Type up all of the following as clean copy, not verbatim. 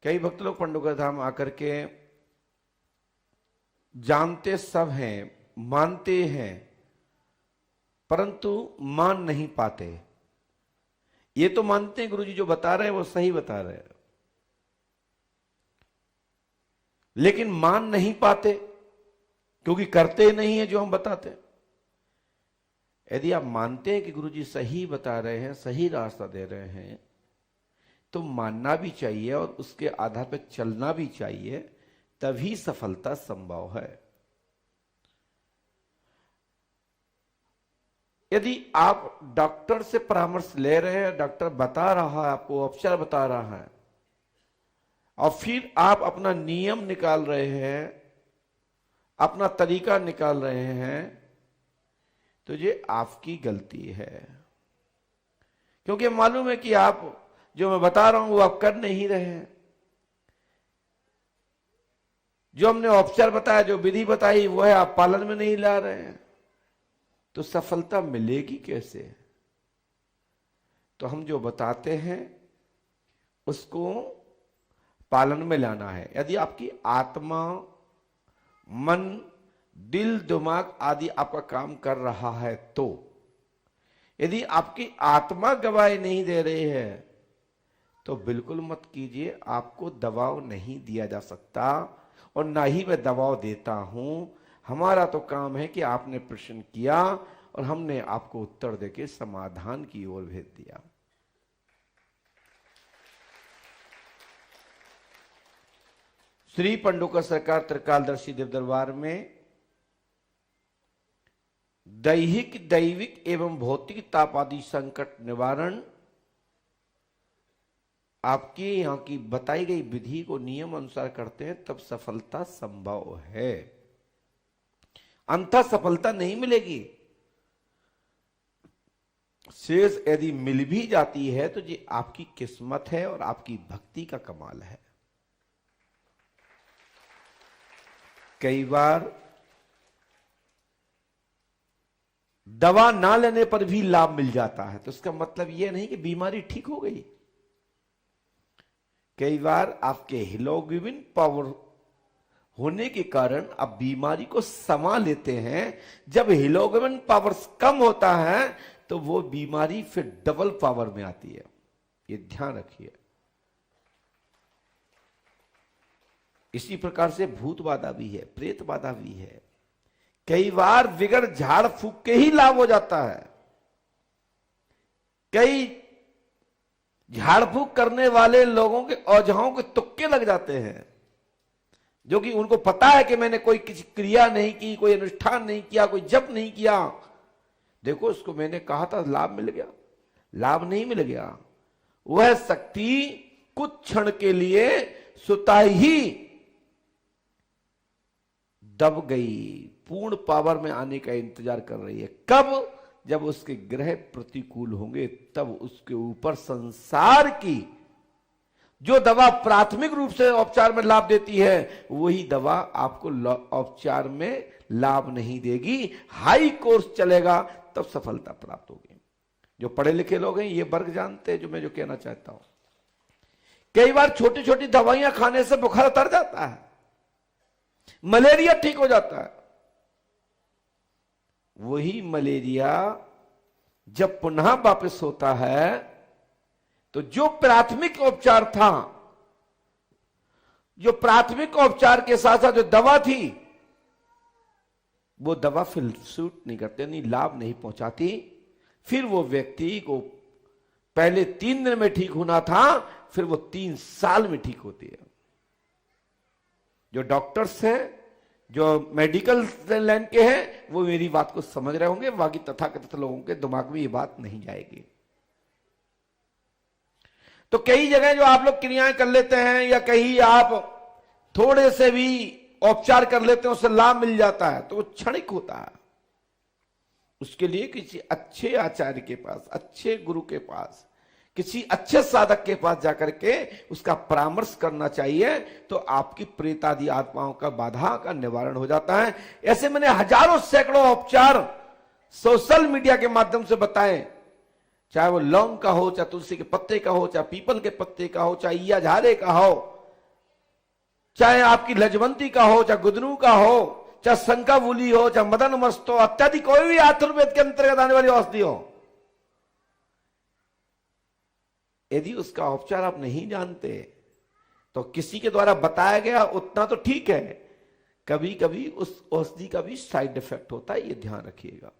कई भक्त लोग पंडुका धाम आकर के जानते सब हैं, मानते हैं, परंतु मान नहीं पाते। ये तो मानते हैं गुरुजी जो बता रहे हैं वो सही बता रहे हैं, लेकिन मान नहीं पाते क्योंकि करते नहीं है जो हम बताते हैं। यदि आप मानते हैं कि गुरुजी सही बता रहे हैं, सही रास्ता दे रहे हैं, तो मानना भी चाहिए और उसके आधार पर चलना भी चाहिए, तभी सफलता संभव है। यदि आप डॉक्टर से परामर्श ले रहे हैं, डॉक्टर बता रहा है आपको, उपचार बता रहा है, और फिर आप अपना नियम निकाल रहे हैं, अपना तरीका निकाल रहे हैं, तो ये आपकी गलती है। क्योंकि मालूम है कि आप जो मैं बता रहा हूं वो आप कर नहीं रहे हैं। जो हमने उपचार बताया, जो विधि बताई, वो है आप पालन में नहीं ला रहे हैं, तो सफलता मिलेगी कैसे? तो हम जो बताते हैं उसको पालन में लाना है। यदि आपकी आत्मा, मन, दिल, दिमाग आदि आपका काम कर रहा है, तो यदि आपकी आत्मा गवाही नहीं दे रही है तो बिल्कुल मत कीजिए। आपको दबाव नहीं दिया जा सकता और ना ही मैं दबाव देता हूं। हमारा तो काम है कि आपने प्रश्न किया और हमने आपको उत्तर देके समाधान की ओर भेज दिया। श्री पंडुका सरकार त्रिकालदर्शी देव दरबार में दैहिक, दैविक एवं भौतिक ताप आदि संकट निवारण आपके यहां की बताई गई विधि को नियम अनुसार करते हैं, तब सफलता संभव है, अन्यथा सफलता नहीं मिलेगी। शेष यदि मिल भी जाती है तो ये आपकी किस्मत है और आपकी भक्ति का कमाल है। कई बार दवा ना लेने पर भी लाभ मिल जाता है, तो इसका मतलब यह नहीं कि बीमारी ठीक हो गई। कई बार आपके हीमोग्लोबिन पावर होने के कारण आप बीमारी को समा लेते हैं। जब हीमोग्लोबिन पावर कम होता है तो वो बीमारी फिर डबल पावर में आती है, ये ध्यान रखिए। इसी प्रकार से भूत बाधा भी है, प्रेत बाधा भी है। कई बार बिगड़ झाड़ फूक के ही लाभ हो जाता है। कई झाड़ फूक करने वाले लोगों के औझाओं के तुक्के लग जाते हैं, जो कि उनको पता है कि मैंने कोई किसी क्रिया नहीं की, कोई अनुष्ठान नहीं किया, कोई जप नहीं किया, देखो उसको मैंने कहा था लाभ मिल गया। लाभ नहीं मिल गया। वह शक्ति कुछ क्षण के लिए सुता ही दब गई, पूर्ण पावर में आने का इंतजार कर रही है। कब? जब उसके ग्रह प्रतिकूल होंगे, तब उसके ऊपर संसार की जो दवा प्राथमिक रूप से उपचार में लाभ देती है, वही दवा आपको उपचार में लाभ नहीं देगी। हाई कोर्स चलेगा तब सफलता प्राप्त होगी। जो पढ़े लिखे लोग हैं ये वर्ग जानते हैं जो कहना चाहता हूं। कई बार छोटी छोटी दवाइयां खाने से बुखार उतर जाता है, मलेरिया ठीक हो जाता है। वही मलेरिया जब पुनः वापस होता है तो जो प्राथमिक उपचार था, जो प्राथमिक उपचार के साथ साथ जो दवा थी, वो दवा फिर सूट नहीं करती, नहीं लाभ नहीं पहुंचाती। फिर वो व्यक्ति को पहले 3 दिन में ठीक होना था, फिर वो 3 साल में ठीक होती है। जो डॉक्टर्स हैं, जो मेडिकल लाइन के हैं, वो मेरी बात को समझ रहे होंगे। बाकी तथाकथित लोगों के दिमाग में ये बात नहीं जाएगी। तो कई जगह जो आप लोग क्रियाएं कर लेते हैं या कहीं आप थोड़े से भी उपचार कर लेते हैं, उससे लाभ मिल जाता है, तो वो क्षणिक होता है। उसके लिए किसी अच्छे आचार्य के पास, अच्छे गुरु के पास, किसी अच्छे साधक के पास जाकर के उसका परामर्श करना चाहिए, तो आपकी प्रेत आदि आत्माओं का बाधा का निवारण हो जाता है। ऐसे मैंने हजारों सैकड़ों उपचार सोशल मीडिया के माध्यम से बताए, चाहे वो लौंग का हो, चाहे तुलसी के पत्ते का हो, चाहे पीपल के पत्ते का हो, चाहे या झारे का हो, चाहे आपकी लजवंती का हो, चाहे गुदनू का हो, चाहे शंकावूली हो, चाहे मदन मस्त हो, इत्यादि कोई भी अथर्ववेद के अंतर्गत आने वाली औषधि हो, यदि उसका उपचार आप नहीं जानते तो किसी के द्वारा बताया गया उतना तो ठीक है, कभी कभी उस औषधि का भी साइड इफेक्ट होता है, ये ध्यान रखिएगा।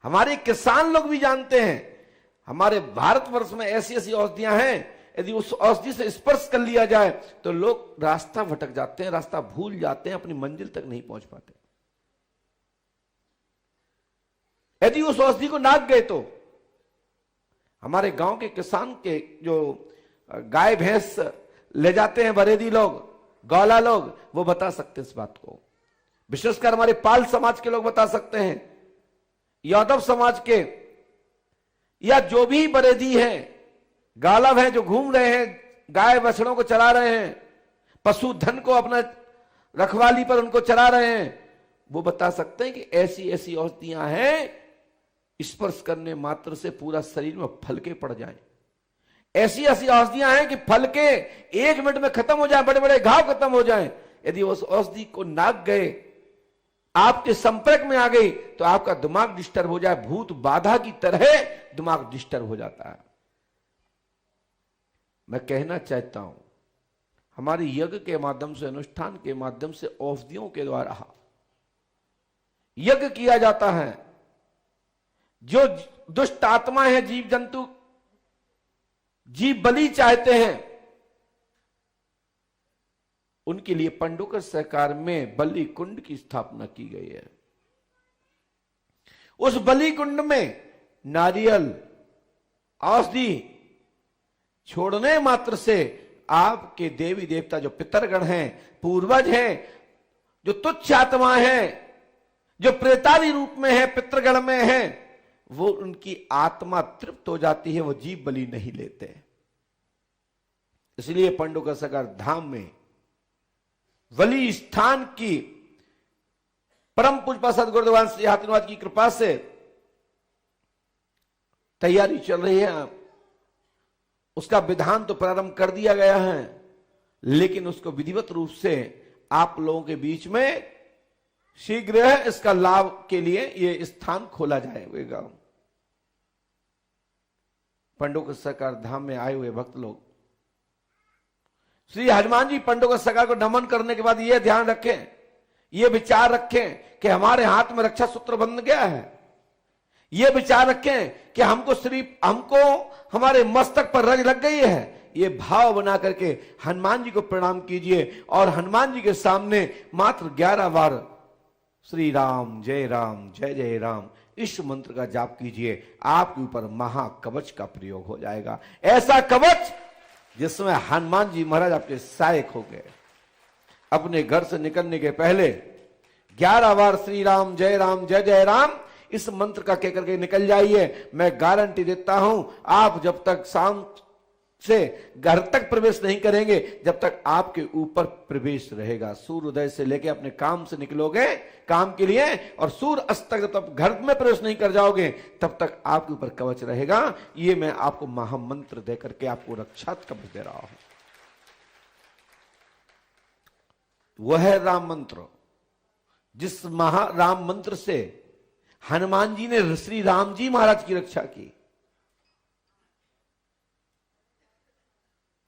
हमारे किसान लोग भी जानते हैं, हमारे भारतवर्ष में ऐसी ऐसी औषधियां हैं, यदि उस औषधि से स्पर्श कर लिया जाए तो लोग रास्ता भटक जाते हैं, रास्ता भूल जाते हैं, अपनी मंजिल तक नहीं पहुंच पाते। यदि उस औषधि को नाक गए तो हमारे गांव के किसान के जो गाय भैंस ले जाते हैं बरेदी लोग, गौला लोग, वो बता सकते हैं इस बात को। विशेषकर हमारे पाल समाज के लोग बता सकते हैं, यादव समाज के, या जो भी बरेदी हैं, गालव हैं, जो घूम रहे हैं, गाय बछड़ों को चरा रहे हैं, पशुधन को अपना रखवाली पर उनको चरा रहे हैं, वो बता सकते हैं कि ऐसी ऐसी औषधियां हैं, स्पर्श करने मात्र से पूरा शरीर में फलके पड़ जाएं। ऐसी ऐसी औषधियां हैं कि फलके 1 मिनट में खत्म हो जाए, बड़े बड़े घाव खत्म हो जाएं। यदि उस औषधि को नाक गए, आपके संपर्क में आ गई, तो आपका दिमाग डिस्टर्ब हो जाए, भूत बाधा की तरह दिमाग डिस्टर्ब हो जाता है। मैं कहना चाहता हूं, हमारे यज्ञ के माध्यम से, अनुष्ठान के माध्यम से, औषधियों के द्वारा यज्ञ किया जाता है। जो दुष्ट आत्माएं हैं, जीव जंतु जीव बलि चाहते हैं, उनके लिए पंडुकर सरकार में बलि कुंड की स्थापना की गई है। उस बलि कुंड में नारियल औषधि छोड़ने मात्र से आपके देवी देवता, जो पितरगण हैं, पूर्वज हैं, जो तुच्छ आत्माएं हैं, जो प्रेतादि रूप में है, पितृगण में है, वो उनकी आत्मा तृप्त हो जाती है, वो जीव बलि नहीं लेते। इसलिए पंडुका सगर धाम में बलि स्थान की परम पूज्य सदगुरुदेव श्री हाथीनाथ की कृपा से तैयारी चल रही है। उसका विधान तो प्रारंभ कर दिया गया है, लेकिन उसको विधिवत रूप से आप लोगों के बीच में शीघ्र इसका लाभ के लिए ये स्थान खोला जाएगा। पंडुका सरकार धाम में आए हुए भक्त लोग श्री हनुमान जी पंडुका सरकार को नमन करने के बाद ये ध्यान रखें, ये विचार रखें कि हमारे हाथ में रक्षा सूत्र बंध गया है। ये विचार रखें कि हमको हमारे मस्तक पर रज लग गई है। ये भाव बना करके हनुमान जी को प्रणाम कीजिए और हनुमान जी के सामने मात्र 11 बार श्री राम जय जय राम इस मंत्र का जाप कीजिए। आपके ऊपर महाकवच का प्रयोग हो जाएगा, ऐसा कवच जिसमें हनुमान जी महाराज आपके सहायक हो गए। अपने घर से निकलने के पहले 11 बार श्री राम जय जय राम इस मंत्र का कहकर के निकल जाइए। मैं गारंटी देता हूं, आप जब तक शाम से घर तक प्रवेश नहीं करेंगे, जब तक आपके ऊपर प्रवेश रहेगा। सूर्योदय से लेके अपने काम से निकलोगे काम के लिए, और सूर्य अस्त तक जब तक घर में प्रवेश नहीं कर जाओगे, तब तक आपके ऊपर कवच रहेगा। ये मैं आपको महामंत्र दे करके आपको रक्षा कवच दे रहा हूं। वह है राम मंत्र, जिस राम मंत्र से हनुमान जी ने श्री राम जी महाराज की रक्षा की।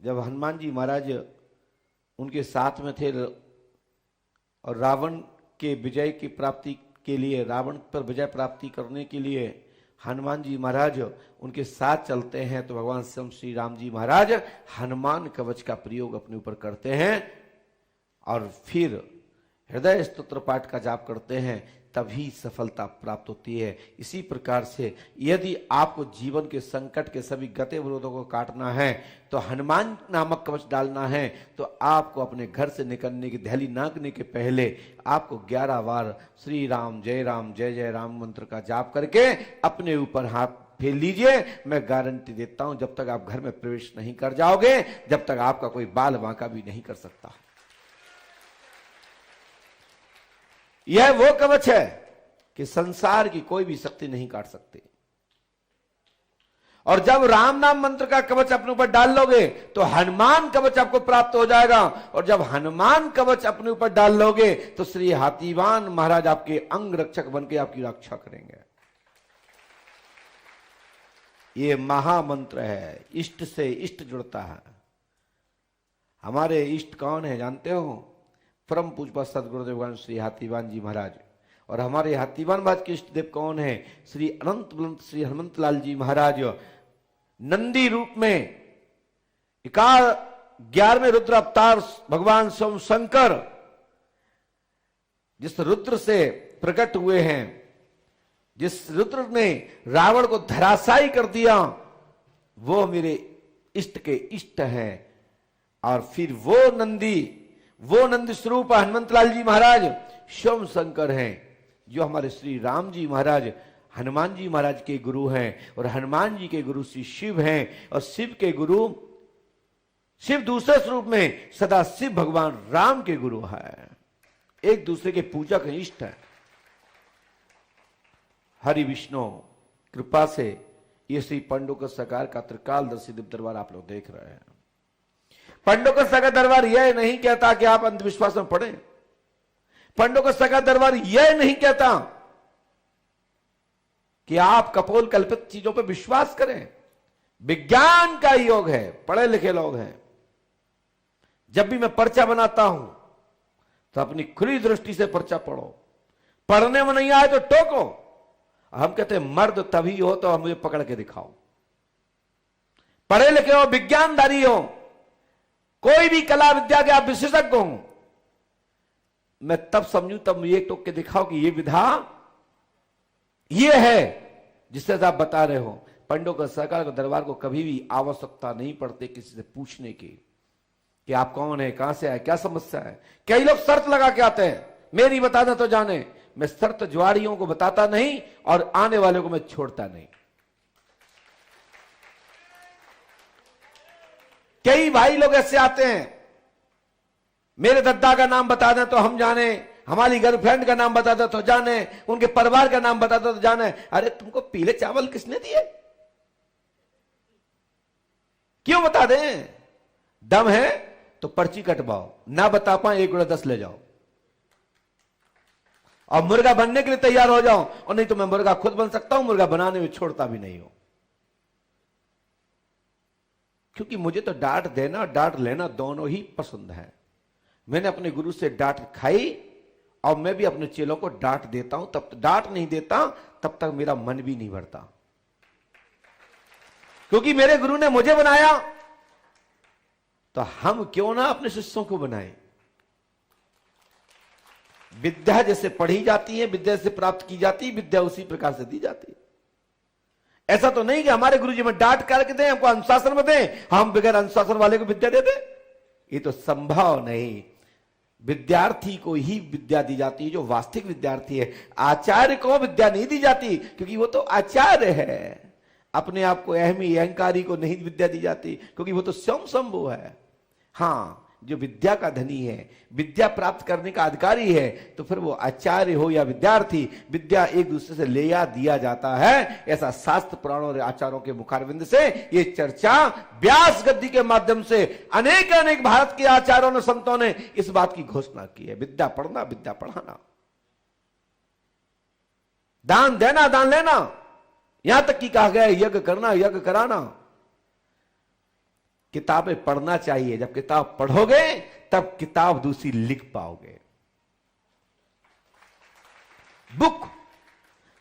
जब हनुमान जी महाराज उनके साथ में थे और रावण के विजय की प्राप्ति के लिए, रावण पर विजय प्राप्ति करने के लिए हनुमान जी महाराज उनके साथ चलते हैं, तो भगवान स्वयं श्री राम जी महाराज हनुमान कवच का प्रयोग अपने ऊपर करते हैं और फिर हृदय स्तोत्र पाठ का जाप करते हैं, तभी सफलता प्राप्त होती है। इसी प्रकार से यदि आपको जीवन के संकट के सभी गते विरोधों को काटना है, तो हनुमान नामक कवच डालना है, तो आपको अपने घर से निकलने की दहली नागने के पहले आपको 11 बार श्री राम जय जय राम मंत्र का जाप करके अपने ऊपर हाथ फेर लीजिए। मैं गारंटी देता हूं, जब तक आप घर में प्रवेश नहीं कर जाओगे, जब तक आपका कोई बाल बांका भी नहीं कर सकता। यह वो कवच है कि संसार की कोई भी शक्ति नहीं काट सकती। और जब राम नाम मंत्र का कवच अपने ऊपर डाल लोगे तो हनुमान कवच आपको प्राप्त हो जाएगा, और जब हनुमान कवच अपने ऊपर डाल लोगे तो श्री हाथीवान महाराज आपके अंग रक्षक बनके आपकी रक्षा करेंगे। ये महामंत्र है, इष्ट से इष्ट जुड़ता है। हमारे इष्ट कौन है जानते हो? परम पूज्य सदगुरुदेव भगवान श्री हाथीवान जी महाराज। और हमारे हाथीवान महाराज के इष्ट देव कौन है? श्री अनंत बलंत श्री हनुमंत लाल जी महाराज, नंदी रूप में 11वें रुद्र अवतार भगवान सोम शंकर जिस रुद्र से प्रकट हुए हैं, जिस रुद्र ने रावण को धराशायी कर दिया, वो मेरे इष्ट के इष्ट हैं। और फिर वो नंदी स्वरूप हनुमंत लाल जी महाराज सोम शंकर हैं, जो हमारे श्री राम जी महाराज हनुमान जी महाराज के गुरु हैं। और हनुमान जी के गुरु श्री शिव हैं, और शिव के गुरु शिव दूसरे स्वरूप में सदा शिव भगवान राम के गुरु है। एक दूसरे के पूजक इष्ट है। हरि विष्णु कृपा से ये श्री पंडोकर सरकार का त्रिकालदर्शी दिव्य दरबार आप लोग देख रहे हैं। पंडोकर सरकार दरबार यह नहीं कहता कि आप अंधविश्वास में पड़े। पंडोकर सरकार दरबार यह नहीं कहता कि आप कपोल कल्पित चीजों पर विश्वास करें। विज्ञान का योग है, पढ़े लिखे लोग हैं। जब भी मैं पर्चा बनाता हूं तो अपनी खुली दृष्टि से पर्चा पढ़ो, पढ़ने में नहीं आए तो टोको। हम कहते हैं मर्द तभी हो तो मुझे पकड़ के दिखाओ। पढ़े लिखे हो, विज्ञानधारी हो, कोई भी कला विद्या के आप विशेषज्ञ हो, मैं तब समझू तब मुझे टोक के दिखाओ कि ये विधा ये है जिससे आप बता रहे हो। पंडोकर सरकार के दरबार को कभी भी आवश्यकता नहीं पड़ती किसी से पूछने की कि आप कौन है, कहां से आए, क्या समस्या है। कई लोग शर्त लगा के आते हैं, मेरी बता दें तो जाने। मैं शर्त ज्वारियों को बताता नहीं और आने वाले को मैं छोड़ता नहीं। कई भाई लोग ऐसे आते हैं, मेरे दद्दा का नाम बता दें तो हम जाने, हमारी गर्लफ्रेंड का नाम बता दे तो जाने, उनके परिवार का नाम बता दे तो जाने। अरे तुमको पीले चावल किसने दिए? क्यों बता दें? दम है तो पर्ची कटवाओ, ना बता पाए 1 गुणा 10 ले जाओ और मुर्गा बनने के लिए तैयार हो जाओ। और नहीं तो मैं मुर्गा खुद बन सकता हूं, मुर्गा बनाने में छोड़ता भी नहीं हूं। क्योंकि मुझे तो डांट देना और डांट लेना दोनों ही पसंद है। मैंने अपने गुरु से डांट खाई और मैं भी अपने चेलों को डांट देता हूं। तब डांट नहीं देता तब तक मेरा मन भी नहीं भरता, क्योंकि मेरे गुरु ने मुझे बनाया, तो हम क्यों ना अपने शिष्यों को बनाएं। विद्या जैसे पढ़ी जाती है, विद्या से प्राप्त की जाती है, विद्या उसी प्रकार से दी जाती है। ऐसा तो नहीं कि हमारे गुरुजी में डांट करके दें, हमको अनुशासन में दें, हम बगैर अनुशासन वाले को विद्या दे दें। ये तो संभव नहीं। विद्यार्थी को ही विद्या दी जाती है जो वास्तविक विद्यार्थी है। आचार्य को विद्या नहीं दी जाती, क्योंकि वो तो आचार्य है। अपने आप को अहमी अहंकारी को नहीं विद्या दी जाती, क्योंकि वो तो स्वयं शंभु है। हाँ, जो विद्या का धनी है, विद्या प्राप्त करने का अधिकारी है, तो फिर वो आचार्य हो या विद्यार्थी, विद्या एक दूसरे से लिया दिया जाता है। ऐसा शास्त्र पुराणों और आचार्यों के मुखारविंद से ये चर्चा व्यास गद्दी के माध्यम से अनेक भारत के आचार्यों ने, संतों ने इस बात की घोषणा की है। विद्या पढ़ना, विद्या पढ़ाना, दान देना, दान लेना, यहां तक कि कहा गया यज्ञ करना, यज्ञ कराना। किताबें पढ़ना चाहिए। जब किताब पढ़ोगे तब किताब दूसरी लिख पाओगे। बुक,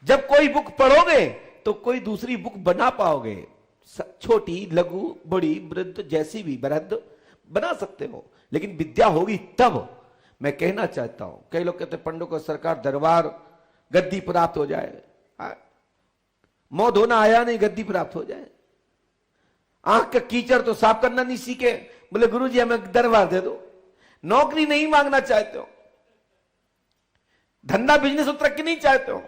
जब कोई बुक पढ़ोगे तो कोई दूसरी बुक बना पाओगे। छोटी, लघु, बड़ी, वृद्ध, जैसी भी बृहद बना सकते हो, लेकिन विद्या होगी तब। मैं कहना चाहता हूं, कई लोग कहते पंडोकर सरकार दरबार गद्दी प्राप्त हो जाए। मुंह धोना आया नहीं, गद्दी प्राप्त हो जाए। आंख का कीचड़ तो साफ करना नहीं सीखे, बोले गुरुजी हमें दरबार दे दो। नौकरी नहीं मांगना चाहते हो, धंधा बिजनेस और तरक्की नहीं चाहते हो,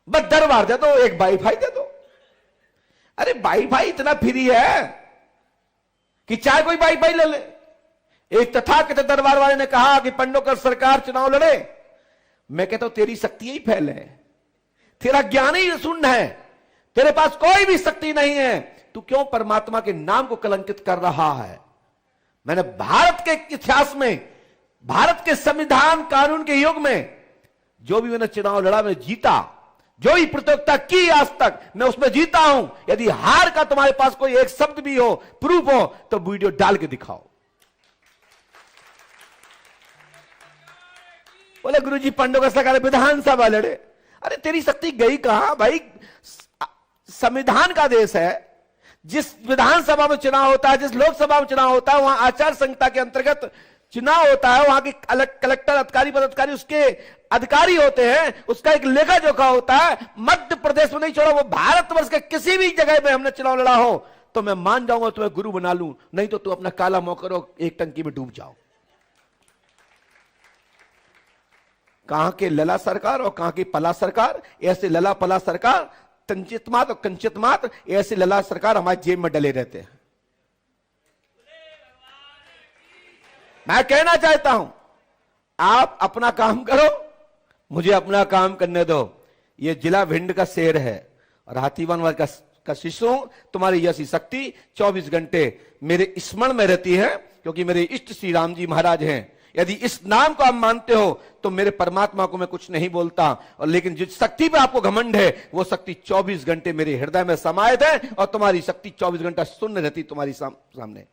बस दरबार दे दो, एक वाईफाई दे दो। अरे वाईफाई इतना फ्री है कि चाहे कोई वाईफाई ले ले। एक तथाकथित दरबार वाले ने कहा कि पंडोकर सरकार चुनाव लड़े। मैं कहता हूं तेरी शक्ति ही फैल है, तेरा ज्ञान ही शून्य है। तेरे पास कोई भी शक्ति नहीं है, तू क्यों परमात्मा के नाम को कलंकित कर रहा है? मैंने भारत के इतिहास में, भारत के संविधान कानून के युग में जो भी मैंने चुनाव लड़ा, मैं जीता। जो भी प्रतियोगिता की आज तक, मैं उसमें जीता हूं। यदि हार का तुम्हारे पास कोई एक शब्द भी हो, प्रूफ हो, तो वीडियो डाल के दिखाओ। बोले गुरुजी पंडों का सरकार विधानसभा लड़े। अरे तेरी शक्ति गई कहां भाई? संविधान का देश है। जिस विधानसभा में चुनाव होता है, जिस लोकसभा में चुनाव होता है, वहां आचार संहिता के अंतर्गत चुनाव होता है। वहां के कलेक्टर, अधिकारी, पदाधिकारी उसके अधिकारी होते हैं। उसका एक लेखा जोखा होता है। मध्य प्रदेश में नहीं छोड़ा, वो भारतवर्ष के किसी भी जगह पे हमने चुनाव लड़ा हो तो मैं मान जाऊंगा, तुम्हें गुरु बना लूं। नहीं तो तू अपना काला मुंह करो, एक टंकी में डूब जाओ। कहां के लला सरकार और कहां की पला सरकार, ऐसे लला पला सरकार, तंचित मात और कंचित मात, ऐसे लला सरकार हमारे जेब में डले रहते हैं। मैं कहना चाहता हूं, आप अपना काम करो, मुझे अपना काम करने दो। ये जिला भिंड का शेर है और हाथीवान का शिशु। तुम्हारी ऐसी शक्ति 24 घंटे मेरे स्मरण में रहती है, क्योंकि मेरे इष्ट श्री राम जी महाराज हैं। यदि इस नाम को आप मानते हो तो मेरे परमात्मा को मैं कुछ नहीं बोलता। और लेकिन जिस शक्ति पे आपको घमंड है, वो शक्ति 24 घंटे मेरे हृदय में समाहित है। और तुम्हारी शक्ति 24 घंटा शून्य रहती तुम्हारी सामने।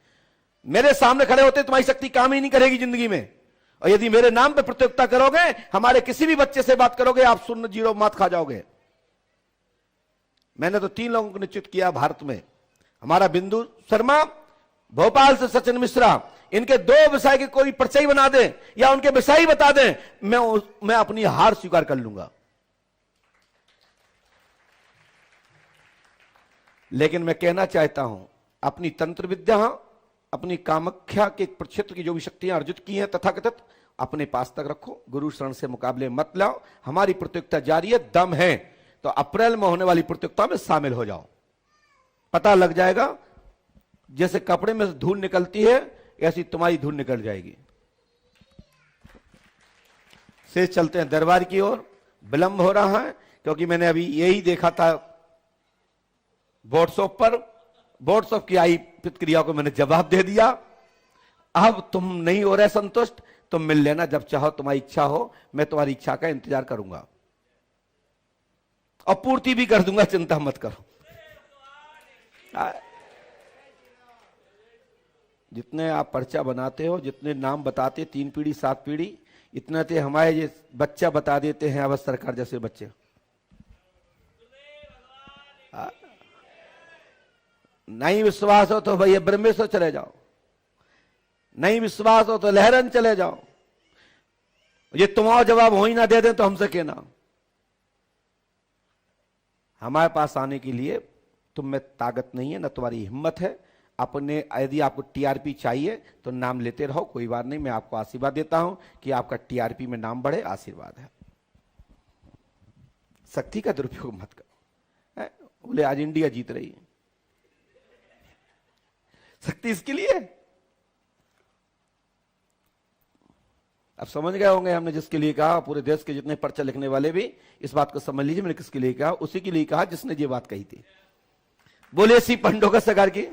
मेरे सामने खड़े होते तुम्हारी शक्ति काम ही नहीं करेगी जिंदगी में। और यदि मेरे नाम पे प्रतियोगिता करोगे, हमारे किसी भी बच्चे से बात करोगे, आप शून्य जीरो मात खा जाओगे। मैंने तो 3 लोगों को निश्चित किया भारत में। हमारा बिंदु शर्मा, भोपाल से सचिन मिश्रा, इनके 2 विषय के कोई परिचय बना दे या उनके विषय ही बता दें, मैं अपनी हार स्वीकार कर लूंगा। लेकिन मैं कहना चाहता हूं, अपनी तंत्र विद्या, अपनी कामाख्या के क्षेत्र की जो भी शक्तियां अर्जित की हैं तथाकथित, अपने पास तक रखो। गुरु शरण से मुकाबले मत लाओ। हमारी प्रतियोगिता जारी है, दम है तो अप्रैल में होने वाली प्रतियोगिता में शामिल हो जाओ। पता लग जाएगा, जैसे कपड़े में से धूल निकलती है, ऐसी तुम्हारी धूल निकल जाएगी। से चलते हैं दरबार की ओर। विलंब हो रहा है क्योंकि मैंने अभी यही देखा था व्हाट्सएप पर। व्हाट्सएप की आई प्रतिक्रिया को मैंने जवाब दे दिया। अब तुम नहीं हो रहे संतुष्ट, तुम मिल लेना जब चाहो, तुम्हारी इच्छा हो। मैं तुम्हारी इच्छा का इंतजार करूंगा और पूर्ति भी कर दूंगा, चिंता मत करो। जितने आप पर्चा बनाते हो, जितने नाम बताते, 3 पीढ़ी 7 पीढ़ी, इतना ते हमारे ये बच्चा बता देते हैं अवध सरकार जैसे बच्चे। नहीं विश्वास हो तो भैया ब्रह्मेश्वर चले जाओ, नहीं विश्वास हो तो लहरन चले जाओ। ये तुम्हारा जवाब हो ही ना दे दें तो हमसे कहना। हमारे पास आने के लिए तुम में ताकत नहीं है, ना तुम्हारी हिम्मत है। अपने यदि आपको टीआरपी चाहिए तो नाम लेते रहो, कोई बात नहीं। मैं आपको आशीर्वाद देता हूं कि आपका टीआरपी में नाम बढ़े, आशीर्वाद है। शक्ति का दुरुपयोग मत करो। बोले आज इंडिया जीत रही है, शक्ति इसके लिए। अब समझ गए होंगे हमने जिसके लिए कहा। पूरे देश के जितने पर्चा लिखने वाले भी इस बात को समझ लीजिए, मैंने किसके लिए कहा, उसी के लिए कहा जिसने ये बात कही थी। बोले श्री पंडों का सरकार की।